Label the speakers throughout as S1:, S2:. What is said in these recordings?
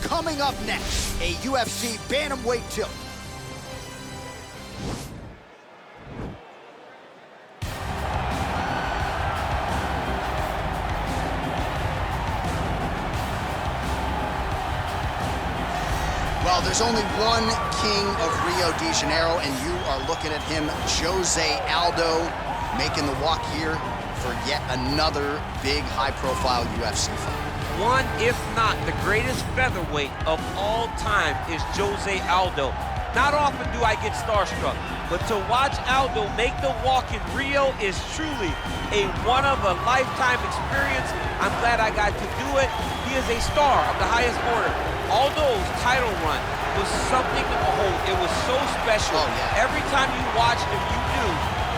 S1: Coming up next, a UFC bantamweight tilt. Well, there's only one king of Rio de Janeiro, and you are looking at him, Jose Aldo, making the walk here for yet another big, high-profile UFC fight.
S2: One, if not the greatest featherweight of all time, is Jose Aldo. Not often do I get starstruck, but to watch Aldo make the walk in Rio is truly a one-of-a-lifetime experience. I'm glad I got to do it. He is a star of the highest order. Aldo's title run was something to behold. It was so special.
S1: Oh, yeah.
S2: Every time you watched him, you knew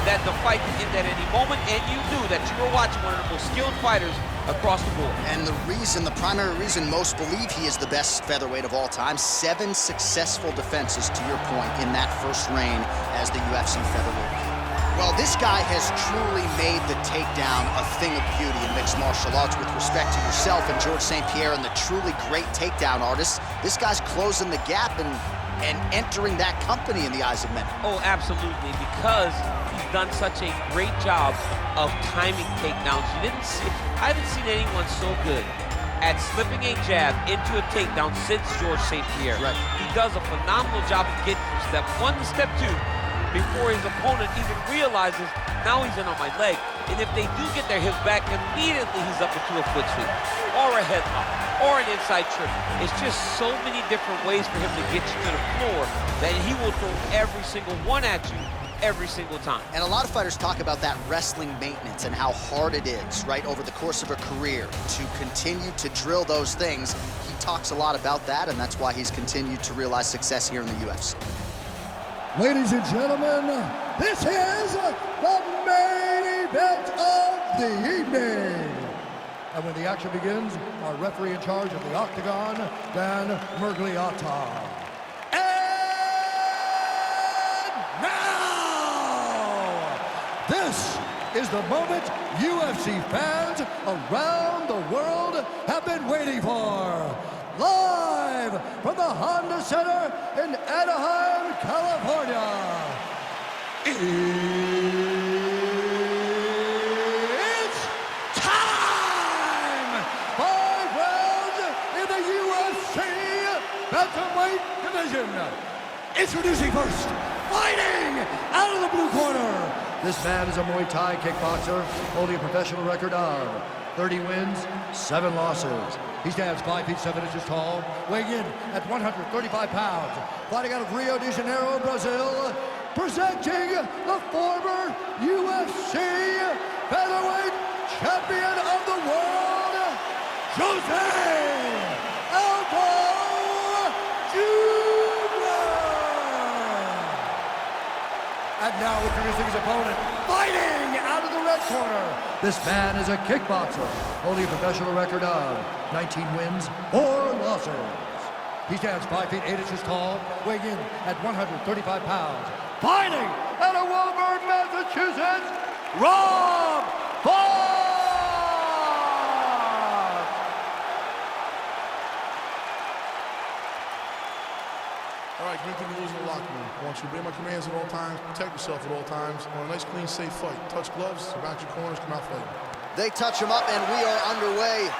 S2: that the fight could end at any moment, and you knew that you were watching one of the most skilled fighters across the board.
S1: And the primary reason most believe he is the best featherweight of all time, 7 successful defenses, to your point, in that first reign as the UFC featherweight. Well, this guy has truly made the takedown a thing of beauty in mixed martial arts. With respect to yourself and George St. Pierre and the truly great takedown artists, this guy's closing the gap and entering that company in the eyes of many.
S2: Oh, absolutely, because he's done such a great job of timing takedowns. I haven't seen anyone so good at slipping a jab into a takedown since George St. Pierre.
S1: Right.
S2: He does a phenomenal job of getting from step 1 to step 2 before his opponent even realizes, now he's in on my leg. And if they do get their hips back, immediately he's up into a foot sweep, or a headlock, or an inside trip. It's just so many different ways for him to get you to the floor that he will throw every single one at you every single time.
S1: And a lot of fighters talk about that wrestling maintenance and how hard it is, right, over the course of a career to continue to drill those things. He talks a lot about that, and that's why he's continued to realize success here in the UFC.
S3: Ladies and gentlemen, this is the main event of the evening. And when the action begins, our referee in charge of the Octagon, Dan Murgliata. And now, this is the moment UFC fans around the world have been waiting for. Live from the Honda Center in Anaheim, California. It's time! 5 rounds in the UFC bantamweight division. Introducing first, fighting out of the blue corner. This man is a Muay Thai kickboxer holding a professional record of 30 wins, 7 losses. He stands 5 feet 7 inches tall, weighing in at 135 pounds. Fighting out of Rio de Janeiro, Brazil, presenting the former UFC featherweight champion of the world, Jose Aldo Jr. And now introducing his opponent, fighting out of the red corner. This man is a kickboxer, holding a professional record of 19 wins, 4 losses. He stands 5 feet 8 inches tall, weighing in at 135 pounds. Fighting out of Woburn, Massachusetts, Rob Fox!
S4: All right, great thing to lose in the locker room. I want you to obey my commands at all times, protect yourself at all times. I want a nice, clean, safe fight. Touch gloves, back your corners, come out fighting.
S1: They touch him up, and we are underway.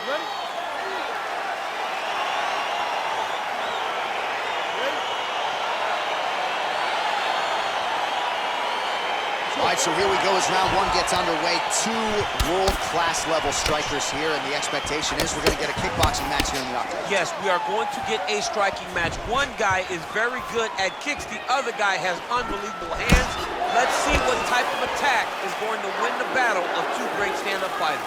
S4: Ready?
S1: All right, so here we go as round 1 gets underway. 2 world-class level strikers here, and the expectation is we're going to get a kickboxing match here in the Octagon.
S2: Yes, we are going to get a striking match. One guy is very good at kicks. The other guy has unbelievable hands. Let's see what type of attack is going to win the battle of 2 great stand-up fighters.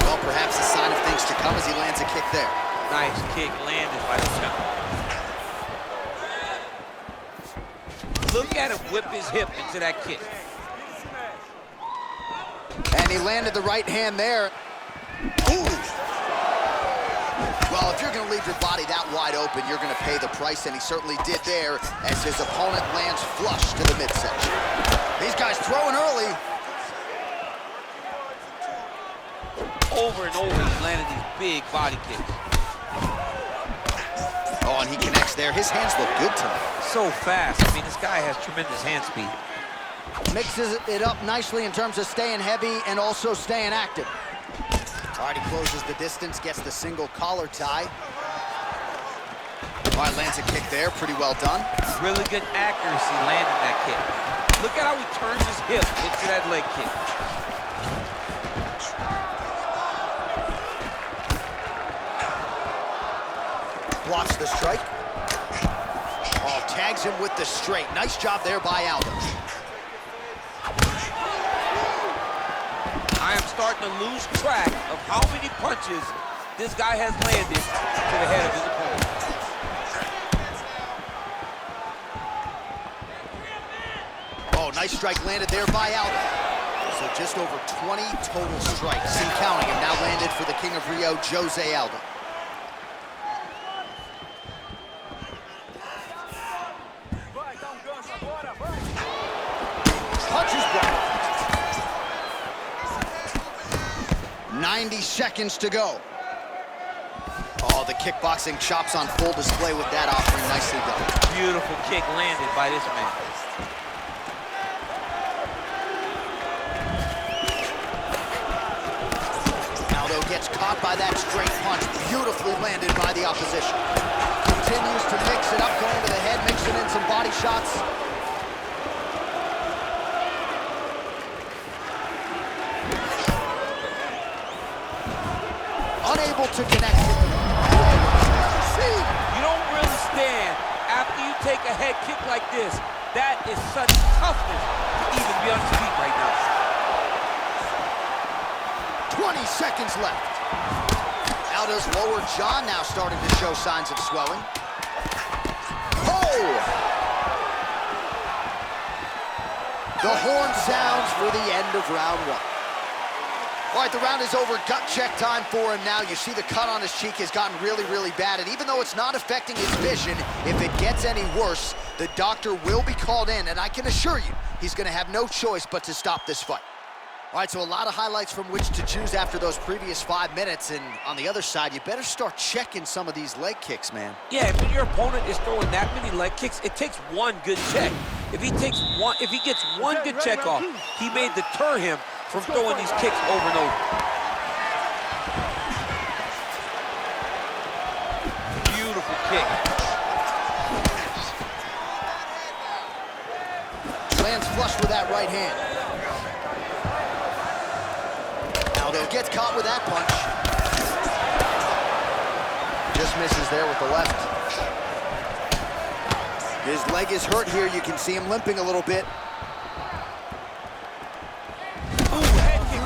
S1: Well, perhaps a sign of things to come as he lands a kick there.
S2: Nice kick landed by the shot. Look at him whip his hip into that kick.
S1: And he landed the right hand there. Ooh! Well, if you're going to leave your body that wide open, you're going to pay the price, and he certainly did there as his opponent lands flush to the midsection. These guys throwing early.
S2: Over and over, he's landing these big body kicks.
S1: Oh, and he connects there. His hands look good tonight.
S2: So fast. I mean, this guy has tremendous hand speed.
S1: Mixes it up nicely in terms of staying heavy and also staying active. All right, he closes the distance, gets the single collar tie. All right, lands a kick there, pretty well done.
S2: Really good accuracy landing that kick. Look at how he turns his hip into that leg kick.
S1: Blocks the strike. Oh, tags him with the straight. Nice job there by Aldo.
S2: I am starting to lose track of how many punches this guy has landed to the head of his opponent.
S1: Oh, nice strike landed there by Aldo. So just over 20 total strikes and counting him now landed for the King of Rio, Jose Aldo. Punches blocked. 90 seconds to go. Oh, the kickboxing chops on full display with that offering. Nicely done.
S2: Beautiful kick landed by this man.
S1: Aldo gets caught by that straight punch. Beautifully landed by the opposition. Continues to mix it up, going to the head, mixing in some body shots. Unable to connect it.
S2: You don't really stand after you take a head kick like this. That is such toughness to even be on his feet right now.
S1: 20 seconds left. Aldo's lower jaw now starting to show signs of swelling. Oh! The horn sounds for the end of round one. All right, the round is over. Gut check time for him now. You see the cut on his cheek has gotten really, really bad. And even though it's not affecting his vision, if it gets any worse, the doctor will be called in. And I can assure you, he's going to have no choice but to stop this fight. All right, so a lot of highlights from which to choose after those previous 5 minutes. And on the other side, you better start checking some of these leg kicks, man.
S2: Yeah, when your opponent is throwing that many leg kicks, it takes one good check. If he gets one good check off, he may deter him from throwing these kicks over and over. Beautiful kick.
S1: Lands flush with that right hand. Aldo gets caught with that punch. Just misses there with the left. His leg is hurt here. You can see him limping a little bit.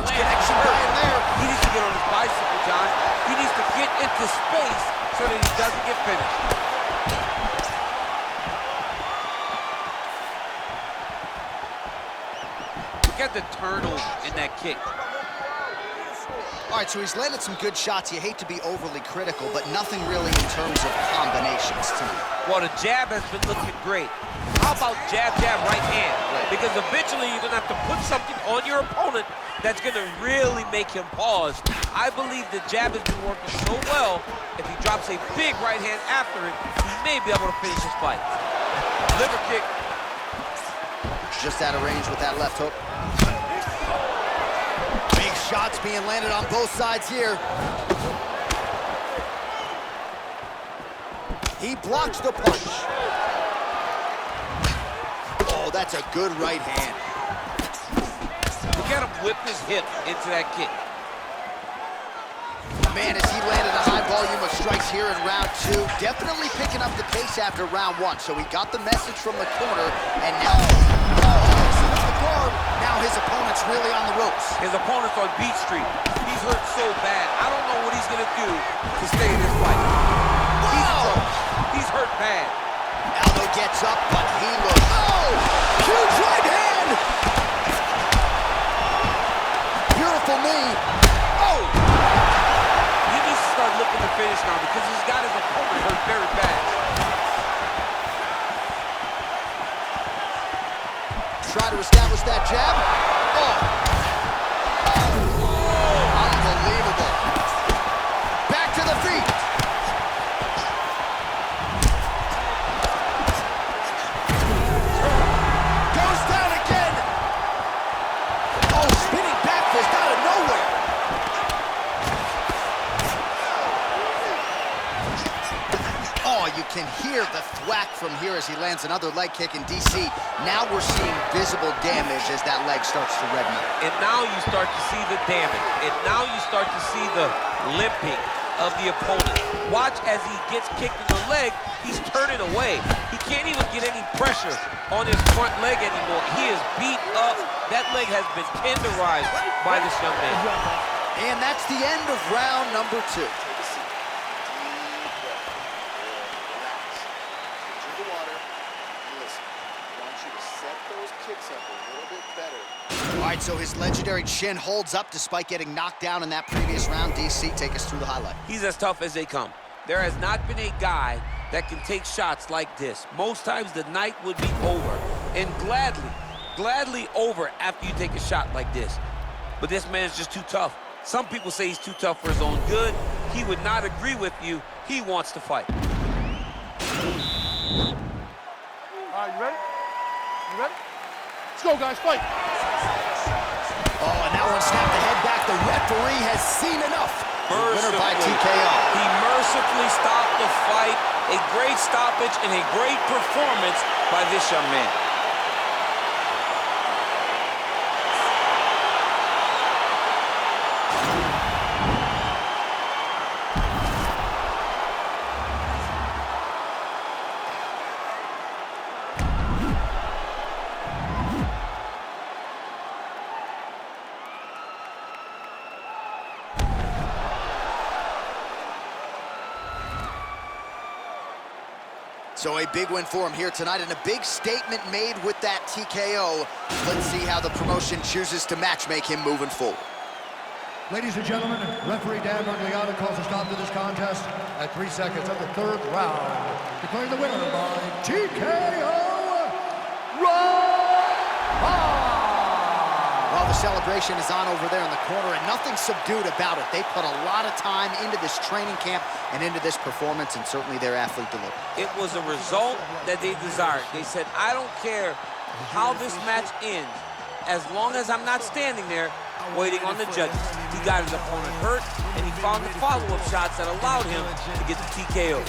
S1: Connection by him there.
S2: He needs to get on his bicycle, John. He needs to get into space so that he doesn't get finished. Look at the turnover in that kick.
S1: All right, so he's landed some good shots. You hate to be overly critical, but nothing really in terms of combinations tonight.
S2: Well, the jab has been looking great. How about jab, jab, right hand?
S1: Right.
S2: Because eventually you're going to have to put something on your opponent that's going to really make him pause. I believe the jab has been working so well, if he drops a big right hand after it, he may be able to finish his fight. Liver kick.
S1: Just out of range with that left hook. Big shots being landed on both sides here. He blocks the punch. Oh, that's a good right hand.
S2: Look at him whip his hip into that kick.
S1: Man, as he landed a high volume of strikes here in round two, definitely picking up the pace after round one. So he got the message from the corner, and now, now his opponent's really on the ropes.
S2: His opponent's on Beat Street. He's hurt so bad. I don't know what he's gonna do to stay in this fight. He's hurt bad.
S1: Aldo gets up, but he looks... Oh! Huge right hand! Beautiful knee. Oh!
S2: He needs to start looking to finish now because he's got his opponent hurt very bad. Try to establish that jab. Oh!
S1: can hear the thwack from here as he lands another leg kick in DC. Now we're seeing visible damage as that leg starts to redden up.
S2: And now you start to see the damage. And now you start to see the limping of the opponent. Watch as he gets kicked in the leg, he's turning away. He can't even get any pressure on his front leg anymore. He is beat up. That leg has been tenderized by this young man.
S1: And that's the end of round number 2. All right, so his legendary chin holds up despite getting knocked down in that previous round. DC, take us through the highlight.
S2: He's as tough as they come. There has not been a guy that can take shots like this. Most times the night would be over, and gladly over after you take a shot like this. But this man's just too tough. Some people say he's too tough for his own good. He would not agree with you. He wants to fight.
S3: All right, you ready? You ready? Let's go, guys, fight.
S1: Oh, and that one snapped the head back. The referee has seen enough. Winner by TKO.
S2: He mercifully stopped the fight. A great stoppage and a great performance by this young man.
S1: So a big win for him here tonight, and a big statement made with that TKO. Let's see how the promotion chooses to matchmake him moving forward.
S3: Ladies and gentlemen, referee Dan Magliano calls a stop to this contest at 3 seconds of the 3rd round, declaring the winner by TKO,
S1: Well, the celebration is on over there in the corner, and nothing subdued about it. They put a lot of time into this training camp and into this performance, and certainly their athlete delivered.
S2: It was a result that they desired. They said, I don't care how this match ends, as long as I'm not standing there waiting on the judges. He got his opponent hurt, and he found the follow-up shots that allowed him to get the TKO.